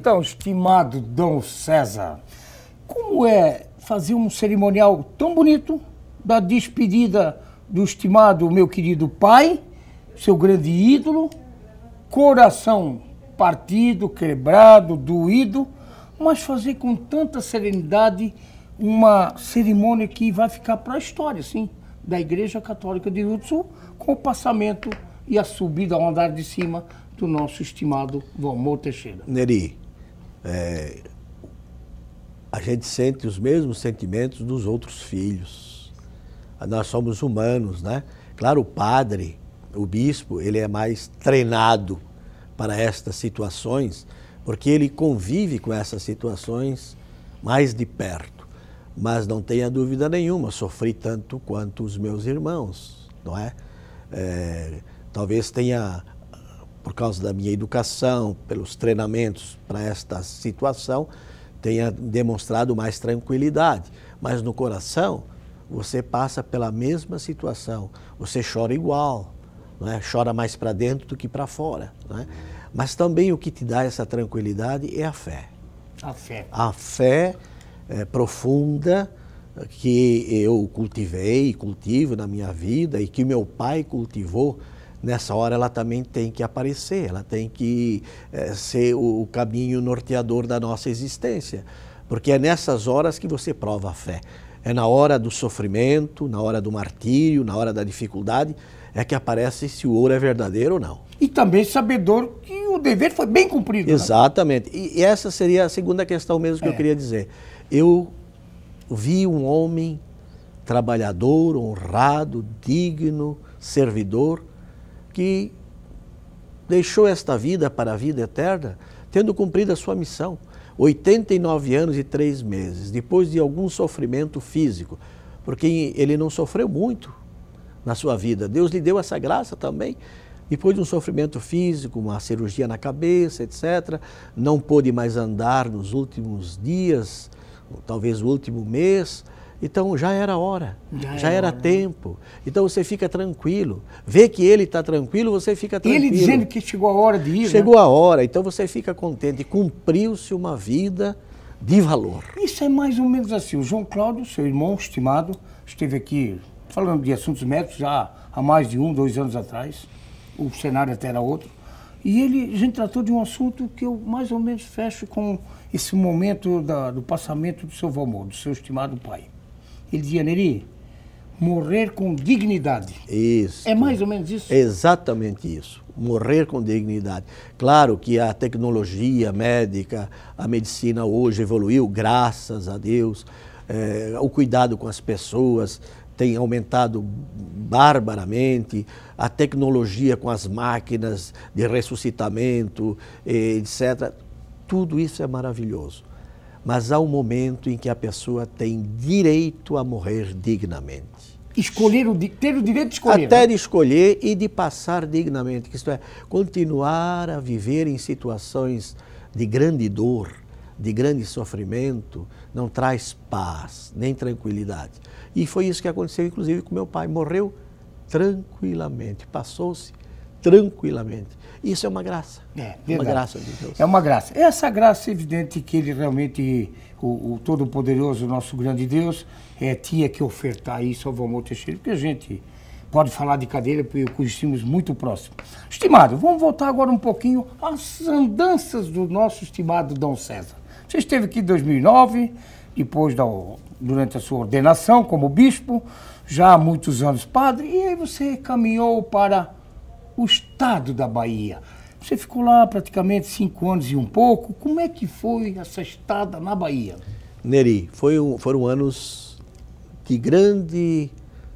Então, estimado Dom César, como é fazer um cerimonial tão bonito da despedida do estimado meu querido pai, seu grande ídolo, coração partido, quebrado, doído, mas fazer com tanta serenidade uma cerimônia que vai ficar para a história, sim, da Igreja Católica de Rio do Sul, com o passamento e a subida ao andar de cima do nosso estimado Valmor Teixeira. Neri, a gente sente os mesmos sentimentos dos outros filhos. Nós somos humanos, né? Claro, o padre, o bispo, ele é mais treinado para estas situações, porque ele convive com essas situações mais de perto. Mas não tenha dúvida nenhuma, sofri tanto quanto os meus irmãos, não é? Talvez tenha, por causa da minha educação, pelos treinamentos para esta situação, tenha demonstrado mais tranquilidade. Mas no coração, você passa pela mesma situação, você chora igual, não é? Chora mais para dentro do que para fora, não é? Mas também o que te dá essa tranquilidade é a fé. A fé. A fé profunda que eu cultivei e cultivo na minha vida e que meu pai cultivou. Nessa hora ela também tem que aparecer, ela tem que ser o caminho norteador da nossa existência. Porque é nessas horas que você prova a fé. É na hora do sofrimento, na hora do martírio, na hora da dificuldade, é que aparece se o ouro é verdadeiro ou não. E também sabedor que o dever foi bem cumprido. Exatamente. Né? E essa seria a segunda questão mesmo que eu queria dizer. Eu vi um homem trabalhador, honrado, digno, servidor, que deixou esta vida para a vida eterna, tendo cumprido a sua missão. 89 anos e 3 meses, depois de algum sofrimento físico, porque ele não sofreu muito na sua vida. Deus lhe deu essa graça também. Depois de um sofrimento físico, uma cirurgia na cabeça, etc., não pôde mais andar nos últimos dias, talvez o último mês. Então já era hora, já era tempo. Então você fica tranquilo. Vê que ele está tranquilo, você fica tranquilo. Ele dizendo que chegou a hora de ir. Chegou a hora, então você fica contente. Cumpriu-se uma vida de valor. Isso é mais ou menos assim. O João Cláudio, seu irmão estimado, esteve aqui falando de assuntos médicos já há mais de 1, 2 anos atrás. O cenário até era outro. E a gente tratou de um assunto que eu mais ou menos fecho com esse momento do passamento do seu Valmor, do seu estimado pai. Ele dizia, Neri, morrer com dignidade. Isso. É mais ou menos isso? Exatamente isso. Morrer com dignidade. Claro que a tecnologia médica, a medicina hoje evoluiu, graças a Deus. O cuidado com as pessoas tem aumentado barbaramente, a tecnologia com as máquinas de ressuscitamento, etc. Tudo isso é maravilhoso. Mas há um momento em que a pessoa tem direito a morrer dignamente. Ter o direito de escolher. Até de escolher e de passar dignamente. Isto é, continuar a viver em situações de grande dor, de grande sofrimento, não traz paz, nem tranquilidade. E foi isso que aconteceu, inclusive, com meu pai. Morreu tranquilamente, passou-se tranquilamente. Isso é uma graça. Uma graça de Deus. É uma graça. Essa graça é evidente que ele realmente, o Todo-Poderoso, nosso grande Deus, tinha que ofertar isso ao Valmor Teixeira, porque a gente pode falar de cadeira, porque o conhecemos muito próximo. Estimado, vamos voltar agora um pouquinho às andanças do nosso estimado Dom César. Você esteve aqui em 2009, depois durante a sua ordenação como bispo, já há muitos anos padre, e aí você caminhou para o estado da Bahia. Você ficou lá praticamente 5 anos e um pouco. Como é que foi essa estada na Bahia? Neri, foram anos de grande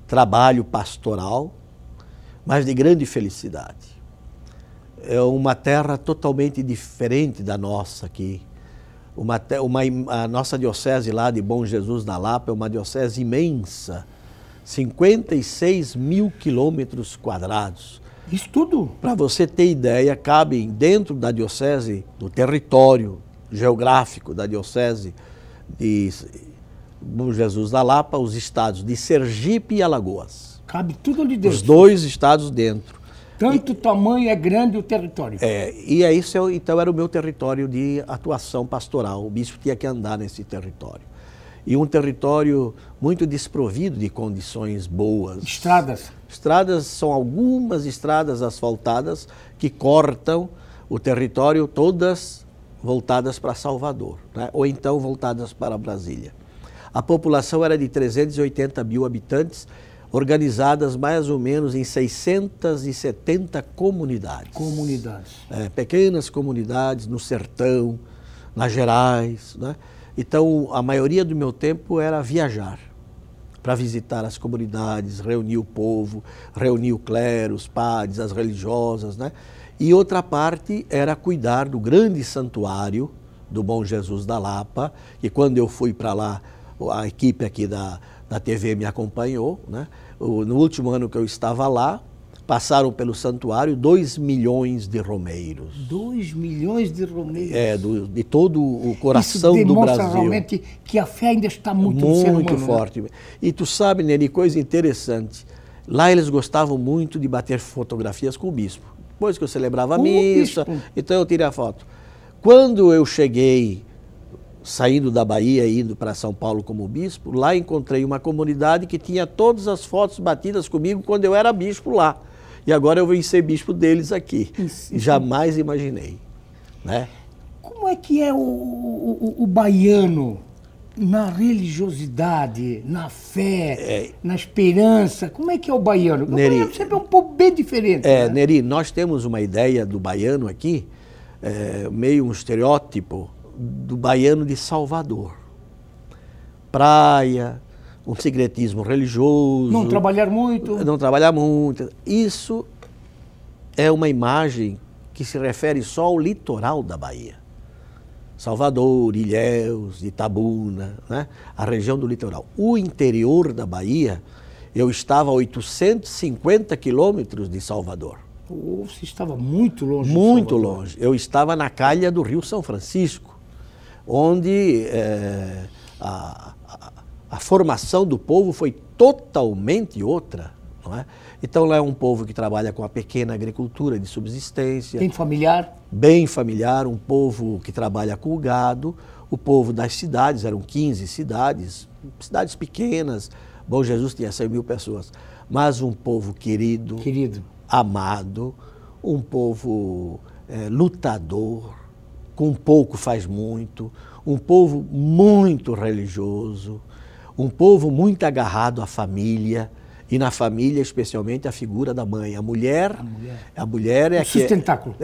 trabalho pastoral, mas de grande felicidade. É uma terra totalmente diferente da nossa aqui. A nossa diocese lá de Bom Jesus da Lapa é uma diocese imensa, 56 mil quilômetros quadrados. Isso tudo? Para você ter ideia, cabem dentro da diocese, no território geográfico da diocese de Bom Jesus da Lapa, os estados de Sergipe e Alagoas. Cabe tudo ali dentro. Os 2 estados dentro. Tanto tamanho é grande o território. E é isso, então era o meu território de atuação pastoral. O bispo tinha que andar nesse território. E um território muito desprovido de condições boas. Estradas? Estradas são algumas estradas asfaltadas que cortam o território, todas voltadas para Salvador, né? Ou então voltadas para Brasília. A população era de 380 mil habitantes, organizadas mais ou menos em 670 comunidades. Comunidades. Pequenas comunidades no sertão, nas Gerais, né? Então, a maioria do meu tempo era viajar para visitar as comunidades, reunir o povo, reunir o clero, os padres, as religiosas, né? E outra parte era cuidar do grande santuário do Bom Jesus da Lapa, que quando eu fui para lá, a equipe aqui da TV me acompanhou, né? No último ano que eu estava lá, passaram pelo santuário 2 milhões de romeiros. 2 milhões de romeiros? De todo o coração do Brasil. Isso demonstra realmente que a fé ainda está muito no ser humano. Muito forte. Né? E tu sabe, Neri, coisa interessante, lá eles gostavam muito de bater fotografias com o bispo. Depois que eu celebrava a missa, então eu tirei a foto. Quando eu cheguei, saindo da Bahia e indo para São Paulo como bispo, lá encontrei uma comunidade que tinha todas as fotos batidas comigo quando eu era bispo lá. E agora eu vim ser bispo deles aqui. Jamais imaginei, né? Como é que é o baiano na religiosidade, na fé, na esperança? Como é que é o baiano? O baiano sempre é um povo bem diferente. Né? Neri, nós temos uma ideia do baiano aqui, meio um estereótipo do baiano de Salvador. Praia, um secretismo religioso. Não trabalhar muito. Não trabalhar muito. Isso é uma imagem que se refere só ao litoral da Bahia. Salvador, Ilhéus, Itabuna, né? A região do litoral. O interior da Bahia, eu estava a 850 quilômetros de Salvador. Você estava muito longe. Muito longe. Eu estava na calha do Rio São Francisco, onde a formação do povo foi totalmente outra. Não é? Então lá é um povo que trabalha com a pequena agricultura de subsistência. Bem familiar? Bem familiar, um povo que trabalha com o gado. O povo das cidades, eram 15 cidades, cidades pequenas. Bom Jesus tinha 100 mil pessoas. Mas um povo querido, amado, um povo lutador, com pouco faz muito, um povo muito religioso, um povo muito agarrado à família, e na família especialmente a figura da mãe. A mulher é o sustentáculo.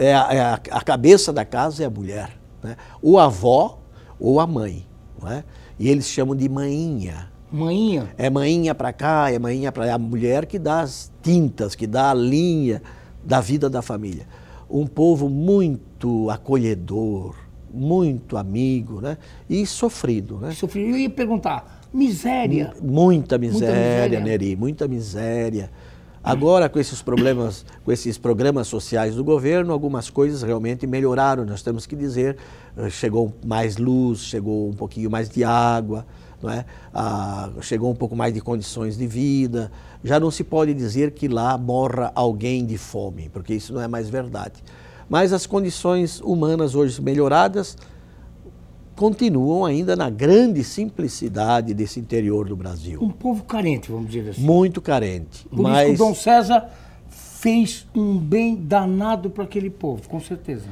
A cabeça da casa é a mulher, né? O avó ou a mãe, não é? E eles chamam de mainha. Mainha? É mainha para cá, é mainha para lá. A mulher que dá as tintas, que dá a linha da vida da família. Um povo muito acolhedor, muito amigo, né? E sofrido, né? Sofrido. Eu ia perguntar, miséria? Muita miséria, Neri, muita miséria. Agora, com esses problemas, com esses programas sociais do governo, algumas coisas realmente melhoraram, nós temos que dizer. Chegou mais luz, chegou um pouquinho mais de água, não é? Chegou um pouco mais de condições de vida. Já não se pode dizer que lá morra alguém de fome, porque isso não é mais verdade. Mas as condições humanas hoje melhoradas continuam ainda na grande simplicidade desse interior do Brasil. Um povo carente, vamos dizer assim. Muito carente. Por isso que o Dom César fez um bem danado para aquele povo, com certeza.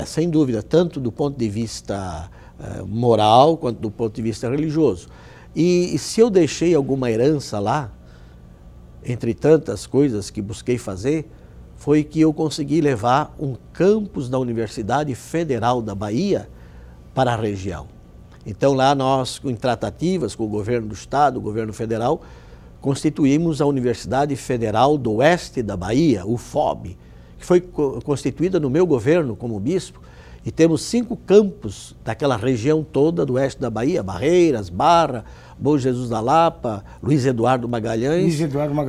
Sem dúvida, tanto do ponto de vista moral quanto do ponto de vista religioso. E se eu deixei alguma herança lá, entre tantas coisas que busquei fazer, foi que eu consegui levar um campus da Universidade Federal da Bahia para a região. Então lá nós, em tratativas com o governo do estado, o governo federal, constituímos a Universidade Federal do Oeste da Bahia, UFOB, que foi constituída no meu governo como bispo, e temos 5 campos daquela região toda do oeste da Bahia, Barreiras, Barra, Bom Jesus da Lapa, Luiz Eduardo Magalhães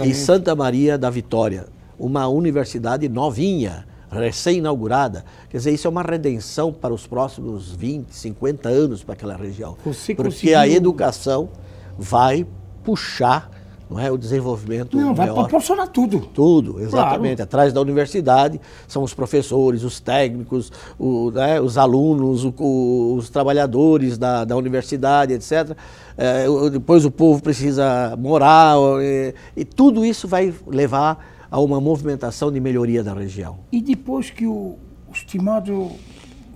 e Santa Maria da Vitória. Uma universidade novinha, recém-inaugurada. Quer dizer, isso é uma redenção para os próximos 20, 50 anos para aquela região. Porque a educação vai puxar não é? O desenvolvimento Não, vai maior. proporcionar tudo. Tudo, exatamente. Claro. Atrás da universidade são os professores, os técnicos, né, os alunos, os trabalhadores da universidade, etc. Depois o povo precisa morar, e tudo isso vai levar a uma movimentação de melhoria da região. E depois que o estimado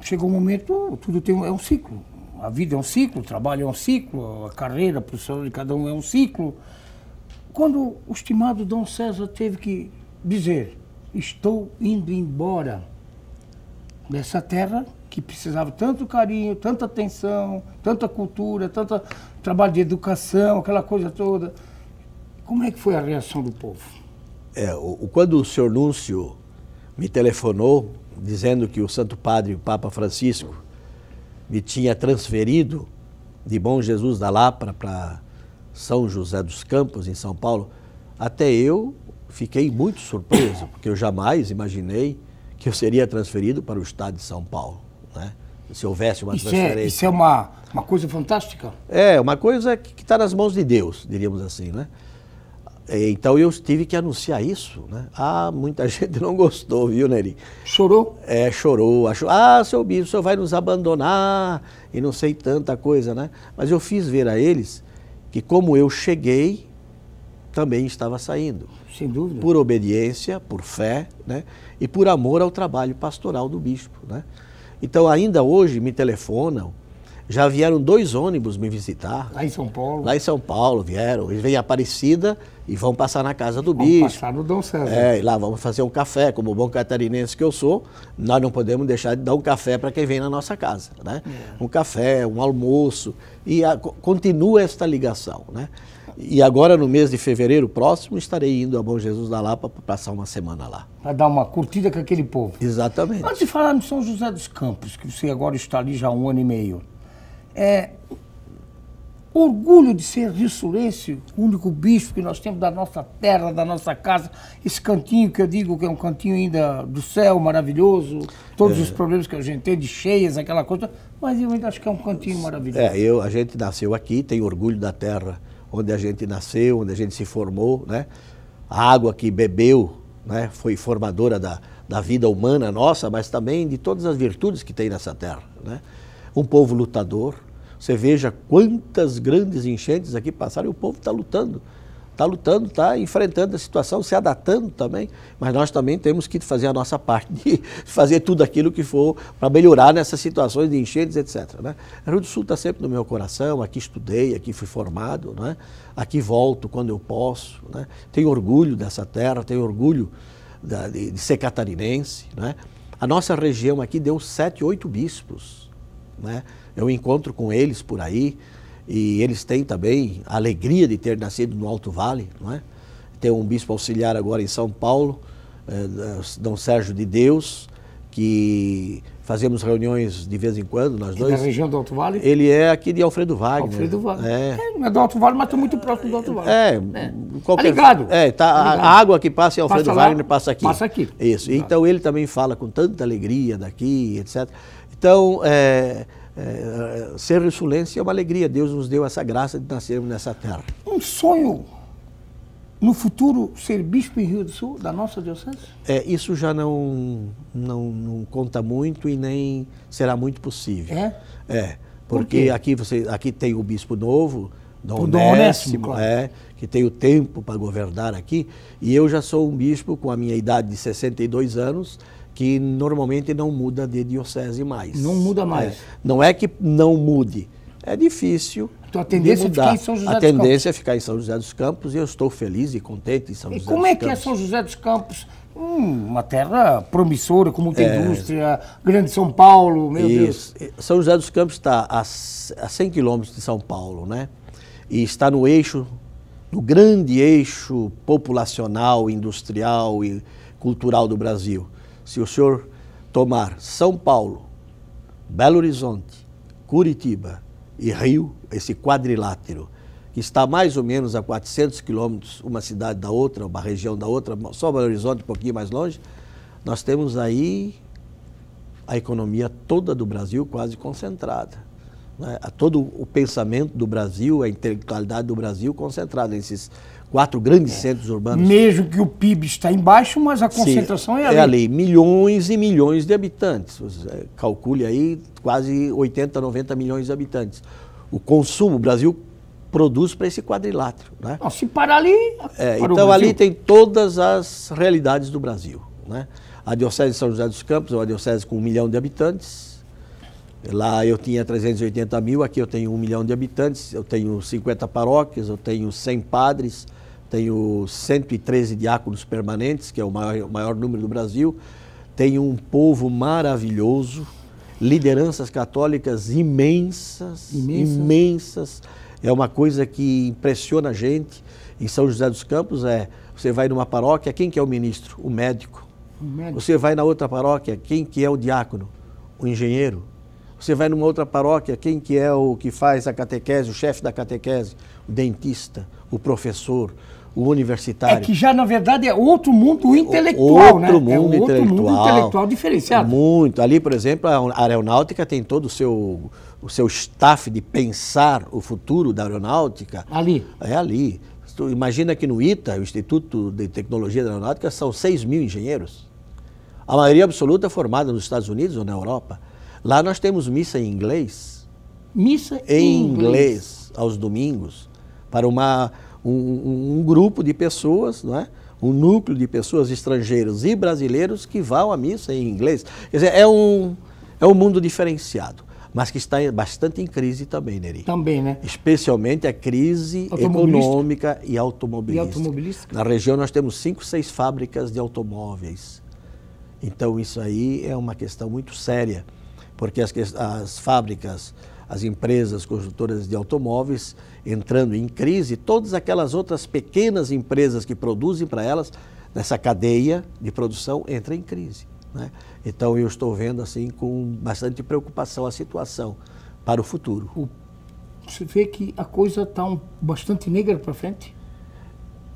chegou um momento, tudo é um ciclo. A vida é um ciclo, o trabalho é um ciclo, a carreira profissional de cada um é um ciclo. Quando o estimado Dom César teve que dizer, estou indo embora dessa terra que precisava tanto carinho, tanta atenção, tanta cultura, tanto trabalho de educação, aquela coisa toda. Como é que foi a reação do povo? Quando o senhor Núncio me telefonou, dizendo que o Santo Padre, o Papa Francisco, me tinha transferido de Bom Jesus da Lapa para São José dos Campos, em São Paulo, até eu fiquei muito surpreso, porque eu jamais imaginei que eu seria transferido para o estado de São Paulo, né? Se houvesse uma transferência. Isso é uma coisa fantástica? É, uma coisa que está nas mãos de Deus, diríamos assim, né? Então eu tive que anunciar isso, né? Muita gente não gostou, viu, Neri? Chorou? Chorou. Achou, seu bispo, o senhor vai nos abandonar e não sei tanta coisa, né? Mas eu fiz ver a eles que como eu cheguei, também estava saindo. Sem dúvida. Por obediência, por fé, né? E por amor ao trabalho pastoral do bispo, né? Então ainda hoje me telefonam. Já vieram 2 ônibus me visitar. Lá em São Paulo? Lá em São Paulo vieram. Eles vêm em Aparecida e vão passar na casa do bispo. Vão passar no Dom César. E lá vamos fazer um café. Como bom catarinense que eu sou, nós não podemos deixar de dar um café para quem vem na nossa casa, né? Um café, um almoço. E continua esta ligação, né? E agora, no mês de fevereiro próximo, estarei indo a Bom Jesus da Lapa para passar uma semana lá. Para dar uma curtida com aquele povo. Exatamente. Antes de falar no São José dos Campos, que você agora está ali já há 1 ano e meio, orgulho de ser rio-sulense, o único bispo que nós temos da nossa terra, da nossa casa, esse cantinho que eu digo que é um cantinho ainda do céu maravilhoso, todos os problemas que a gente tem de cheias, aquela coisa, mas eu ainda acho que é um cantinho maravilhoso. A gente nasceu aqui, tem orgulho da terra onde a gente nasceu, onde a gente se formou, né? A água que bebeu, né, foi formadora da vida humana nossa, mas também de todas as virtudes que tem nessa terra, né? Um povo lutador. Você veja quantas grandes enchentes aqui passaram e o povo está lutando, está enfrentando a situação, se adaptando também, mas nós também temos que fazer a nossa parte de fazer tudo aquilo que for para melhorar nessas situações de enchentes, etc, né? O Rio do Sul está sempre no meu coração, aqui estudei, aqui fui formado, né? Aqui volto quando eu posso, né? Tenho orgulho dessa terra, tenho orgulho de ser catarinense, né? A nossa região aqui deu 7, 8 bispos, né? Eu encontro com eles por aí e eles têm também a alegria de ter nascido no Alto Vale, não é? Tem um bispo auxiliar agora em São Paulo, Dom Sérgio de Deus, que fazemos reuniões de vez em quando, nós dois. Da região do Alto Vale? Ele é aqui de Alfredo Wagner. Alfredo Wagner. Não é do Alto Vale, mas está muito próximo do Alto Vale. Qualquer... Tá ligado. A água que passa em Alfredo Wagner passa aqui. Passa aqui. Isso. Exato. Então ele também fala com tanta alegria daqui, etc. Então, ser rio-sulense é uma alegria. Deus nos deu essa graça de nascermos nessa terra. Um sonho no futuro ser bispo em Rio do Sul, da nossa diocese? Isso já não conta muito e nem será muito possível. Porque aqui tem o bispo novo, Dom Onésimo, claro. Que tem o tempo para governar aqui, e eu já sou um bispo com a minha idade de 62 anos, que normalmente não muda de diocese mais. Não muda mais. Não é que não mude, é difícil. Então a tendência é ficar em São José dos Campos. A tendência é ficar em São José dos Campos e eu estou feliz e contente em São José dos Campos. E como é que é São José dos Campos? Uma terra promissora, com muita indústria, grande São Paulo, meu Deus. São José dos Campos está a 100 quilômetros de São Paulo, né? E está no eixo, no grande eixo populacional, industrial e cultural do Brasil. Se o senhor tomar São Paulo, Belo Horizonte, Curitiba e Rio, esse quadrilátero, que está mais ou menos a 400 quilômetros, uma cidade da outra, uma região da outra, só Belo Horizonte, um pouquinho mais longe, nós temos aí a economia toda do Brasil quase concentrada. né? Todo o pensamento do Brasil, a intelectualidade do Brasil concentrada nesses 4 grandes centros urbanos. Mesmo que o PIB está embaixo, mas a concentração é ali. É ali, milhões e milhões de habitantes. Você calcule aí quase 80, 90 milhões de habitantes. O consumo, o Brasil produz para esse quadrilátero, né? Não, se parar ali... Então ali tem todas as realidades do Brasil, né? A Diocese de São José dos Campos é uma diocese com 1 milhão de habitantes. Lá eu tinha 380 mil, aqui eu tenho 1 milhão de habitantes, eu tenho 50 paróquias, eu tenho 100 padres, tenho 113 diáconos permanentes, que é o maior número do Brasil, tenho um povo maravilhoso, lideranças católicas imensas. É uma coisa que impressiona a gente. Em São José dos Campos, você vai numa paróquia, quem que é o ministro? O médico. Você vai na outra paróquia, quem que é o diácono? O engenheiro. Você vai numa outra paróquia, quem que é o que faz a catequese, o chefe da catequese? O dentista, o professor, o universitário. É que já, na verdade, é outro mundo intelectual, né? Outro mundo intelectual diferenciado. Muito. Ali, por exemplo, a aeronáutica tem todo o seu staff de pensar o futuro da aeronáutica. Ali. É ali. Tu imagina que no ITA, o Instituto de Tecnologia da Aeronáutica, são 6 mil engenheiros. A maioria absoluta é formada nos Estados Unidos ou na Europa. Lá nós temos missa em inglês. Missa em inglês, aos domingos, para um grupo de pessoas, não é? Um núcleo de pessoas estrangeiros e brasileiros que vão à missa em inglês. Quer dizer, é um mundo diferenciado, mas que está bastante em crise também, Neri. Também, né? Especialmente a crise econômica e automobilística. Na região nós temos 5, 6 fábricas de automóveis. Então isso aí é uma questão muito séria, porque as fábricas, as empresas construtoras de automóveis entrando em crise, todas aquelas outras pequenas empresas que produzem para elas, nessa cadeia de produção, entram em crise, né? Então eu estou vendo assim com bastante preocupação a situação para o futuro. Você vê que a coisa está bastante negra para frente?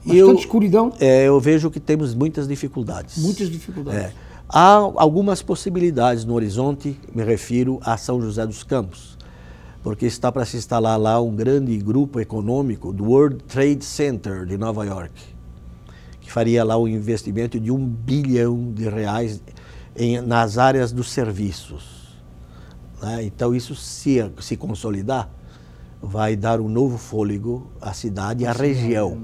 Bastante escuridão? Eu vejo que temos muitas dificuldades. Muitas dificuldades. Há algumas possibilidades no horizonte, me refiro a São José dos Campos, porque está para se instalar lá um grande grupo econômico do World Trade Center de Nova York, que faria lá um investimento de R$1 bilhão nas áreas dos serviços, né? Então isso, se consolidar, vai dar um novo fôlego à cidade e à região.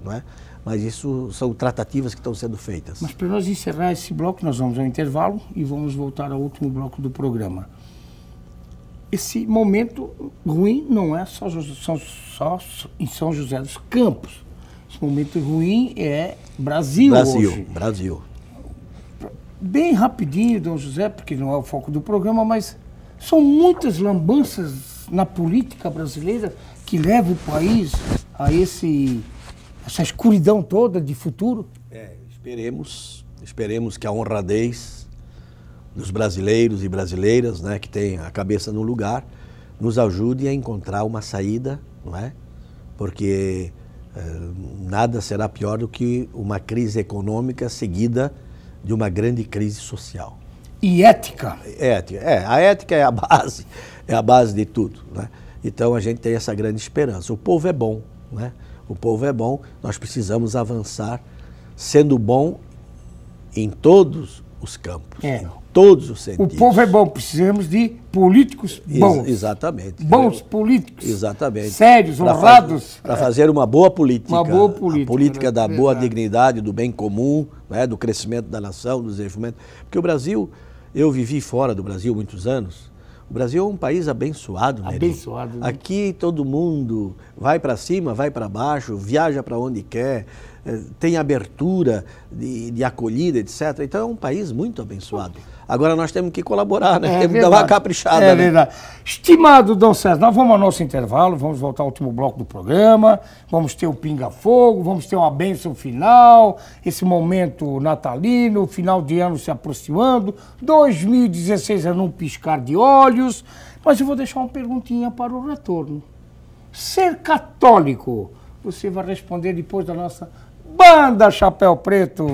Né? Mas isso são tratativas que estão sendo feitas. Mas para nós encerrar esse bloco, nós vamos ao intervalo e vamos voltar ao último bloco do programa. Esse momento ruim não é só em São José dos Campos. Esse momento ruim é Brasil hoje. Brasil. Bem rapidinho, Dom José, porque não é o foco do programa, mas são muitas lambanças na política brasileira que levam o país a essa escuridão toda de futuro. Esperemos que a honradez dos brasileiros e brasileiras, né, que têm a cabeça no lugar, nos ajude a encontrar uma saída, não é? Porque nada será pior do que uma crise econômica seguida de uma grande crise social. E ética. A ética é a base de tudo, né? Então a gente tem essa grande esperança. O povo é bom, né? O povo é bom, nós precisamos avançar sendo bom em todos os campos, em todos os sentidos. O povo é bom, precisamos de políticos bons. Exatamente. Bons políticos. Exatamente. Sérios, honrados. Para fazer uma boa política. Uma boa política. A política da boa dignidade, do bem comum, né, do crescimento da nação, do desenvolvimento. Porque o Brasil, eu vivi fora do Brasil muitos anos. O Brasil é um país abençoado, né? Abençoado. Né? Aqui todo mundo vai para cima, vai para baixo, viaja para onde quer, tem abertura de acolhida, etc. Então é um país muito abençoado. Agora nós temos que colaborar, né? Temos que dar uma caprichada. É verdade. Estimado Dom César, nós vamos ao nosso intervalo, vamos voltar ao último bloco do programa, vamos ter o pinga-fogo, vamos ter uma bênção final, esse momento natalino, final de ano se aproximando, 2016 é num piscar de olhos, mas eu vou deixar uma perguntinha para o retorno. Ser católico, você vai responder depois da nossa Banda Chapéu Preto.